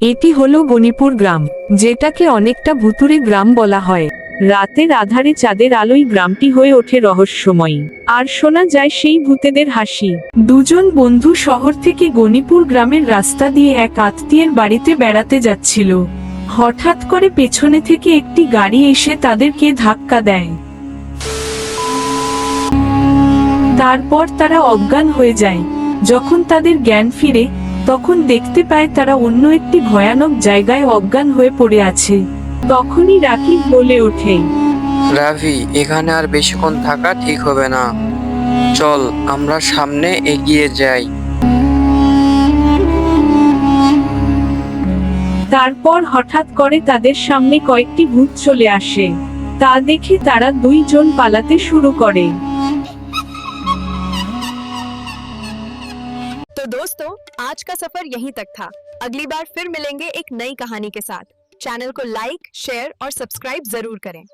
এটি হলো গণিপুর গ্রাম, যেটাকে অনেকটা ভুতুড়ে গ্রাম বলা হয়। রাতের আধারে চাঁদের আলোয় গ্রামটি হয়ে ওঠে রহস্যময়ী, আর শোনা যায় সেই ভূতেদের হাসি। দুজন বন্ধু শহর থেকে গণিপুর গ্রামের রাস্তা দিয়ে এক আত্মীয়ের বাড়িতে বেড়াতে যাচ্ছিল। হঠাৎ করে পেছনে থেকে একটি গাড়ি এসে তাদেরকে ধাক্কা দেয়। তারপর তারা অজ্ঞান হয়ে যায়। যখন তাদের জ্ঞান ফিরে, তখন দেখতে পায় তারা অন্য একটি ভয়ানক জায়গায় অজ্ঞান হয়ে পড়ে আছে। তখনই রাকিব বলে ওঠে, রাভি, এখানে আর বেশিক্ষণ থাকা ঠিক হবে না। চল আমরা সামনে এগিয়ে যাই। তারপর হঠাৎ করে তাদের সামনে কয়েকটি ভূত চলে আসে। তা দেখে তারা দুইজন পালাতে শুরু করে। तो दोस्तों, आज का सफर यहीं तक था। अगली बार फिर मिलेंगे एक नई कहानी के साथ। चैनल को लाइक, शेयर और सब्सक्राइब जरूर करें।